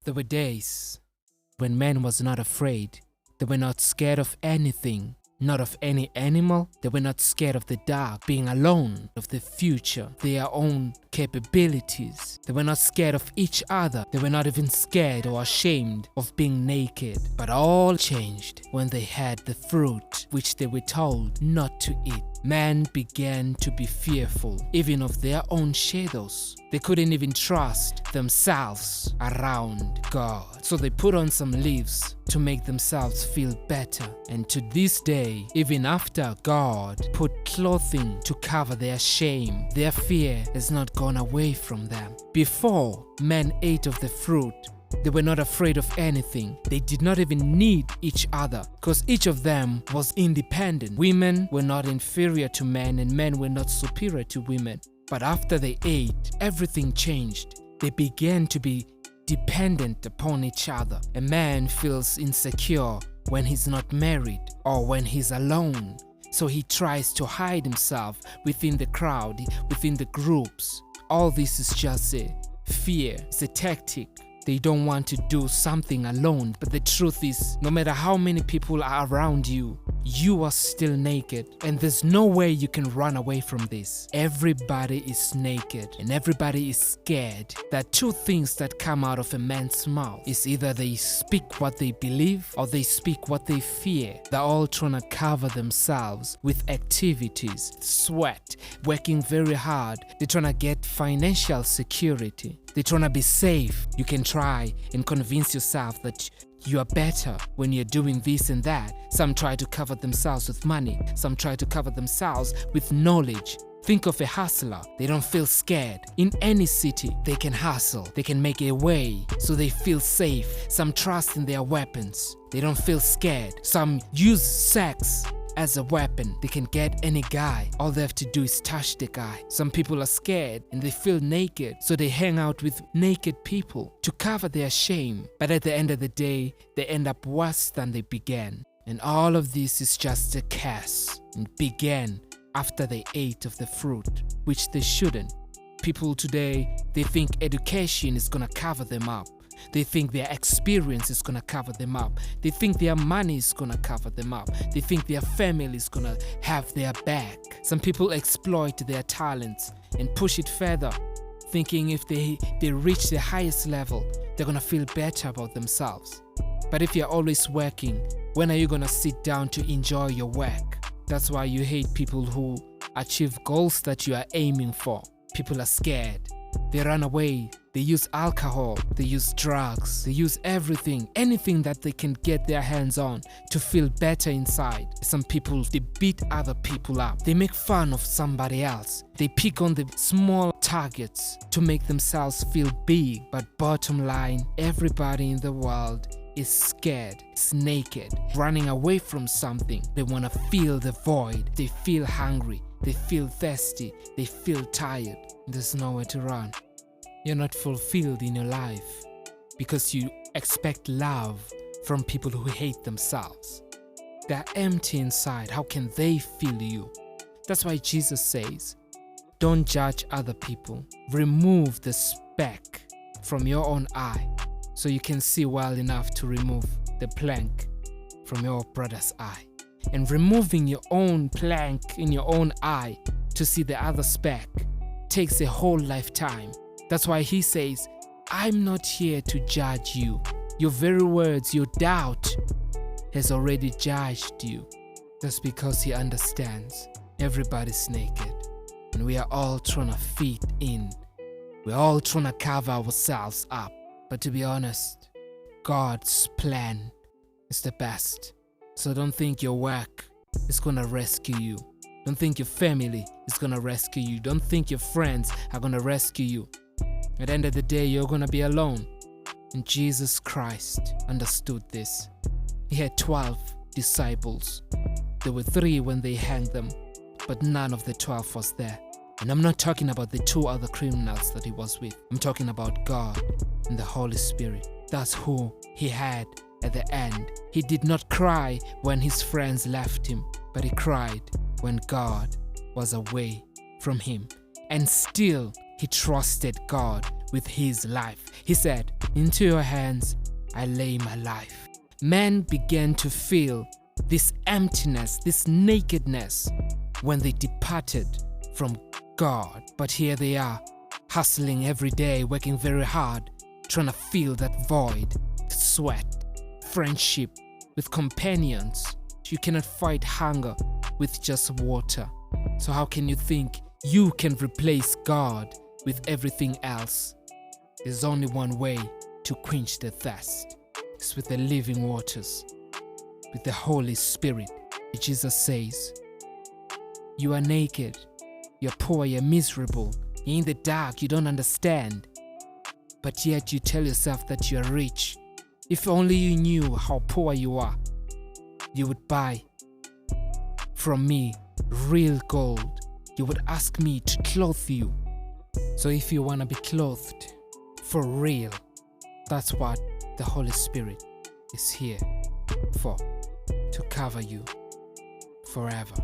There were days when man was not afraid. They were not scared of anything, not of any animal. They were not scared of the dark, being alone, of the future, their own capabilities. They were not scared of each other. They were not even scared or ashamed of being naked. But all changed when they had the fruit which they were told not to eat. Man began to be fearful, even of their own shadows. They couldn't even trust themselves around God. So they put on some leaves to make themselves feel better. And to this day, even after God put clothing to cover their shame, their fear has not gone away from them. Before men ate of the fruit, they were not afraid of anything. They did not even need each other because each of them was independent. Women were not inferior to men and men were not superior to women. But after they ate, everything changed. They began to be dependent upon each other. A man feels insecure when he's not married or when he's alone. So he tries to hide himself within the crowd, within the groups. All this is just a fear. It's a tactic. They don't want to do something alone, but the truth is, no matter how many people are around you, you are still naked, and there's no way you can run away from this. Everybody is naked, and everybody is scared. There are two things that come out of a man's mouth. It's either they speak what they believe, or they speak what they fear. They're all trying to cover themselves with activities, sweat, working very hard. They're trying to get financial security. They're trying to be safe. You can try and convince yourself that you are better when you're doing this and that. Some try to cover themselves with money. Some try to cover themselves with knowledge. Think of a hustler. They don't feel scared. In any city, they can hustle. They can make a way, so they feel safe. Some trust in their weapons. They don't feel scared. Some use sex as a weapon. They can get any guy. All they have to do is touch the guy. Some people are scared and they feel naked, so they hang out with naked people to cover their shame. But at the end of the day, they end up worse than they began. And all of this is just a curse, and began after they ate of the fruit, which they shouldn't. People today, they think education is gonna cover them up. They think their experience is gonna cover them up. They think their money is gonna cover them up. They think their family is gonna have their back. Some people exploit their talents and push it further, thinking if they reach the highest level, they're gonna feel better about themselves. But if you're always working, when are you gonna sit down to enjoy your work? That's why you hate people who achieve goals that you are aiming for. People are scared. They run away. They use alcohol. They use drugs. They use everything, anything that they can get their hands on to feel better inside. Some people, they beat other people up. They make fun of somebody else. They pick on the small targets to make themselves feel big. But bottom line, everybody in the world is scared, is naked, running away from something. They want to feel the void. They feel hungry. They feel thirsty. They feel tired. There's nowhere to run. You're not fulfilled in your life because you expect love from people who hate themselves. They're empty inside. How can they feel you? That's why Jesus says, don't judge other people. Remove the speck from your own eye so you can see well enough to remove the plank from your brother's eye. And removing your own plank in your own eye to see the other speck takes a whole lifetime. That's why he says, I'm not here to judge you. Your very words, your doubt has already judged you. That's because he understands everybody's naked and we are all trying to fit in. We're all trying to cover ourselves up. But to be honest, God's plan is the best. So don't think your work is gonna rescue you. Don't think your family is gonna rescue you. Don't think your friends are gonna rescue you. At the end of the day, you're gonna be alone. And Jesus Christ understood this. He had 12 disciples. There were 3 when they hanged them, but none of the 12 was there. And I'm not talking about the 2 other criminals that he was with. I'm talking about God and the Holy Spirit. That's who he had at the end. He did not cry when his friends left him, but he cried when God was away from him. And still, he trusted God with his life. He said, "Into your hands I lay my life." Men began to feel this emptiness, this nakedness when they departed from God. But here they are, hustling every day, working very hard, trying to fill that void, sweat, friendship with companions. You cannot fight hunger with just water. So how can you think you can replace God with everything else? There's only one way to quench the thirst. It's with the living waters, with the Holy Spirit. Jesus says, you are naked, you're poor, you're miserable, you're in the dark, you don't understand. But yet you tell yourself that you're rich. If only you knew how poor you are, you would buy from me real gold. You would ask me to clothe you. So if you want to be clothed for real, that's what the Holy Spirit is here for, to cover you forever.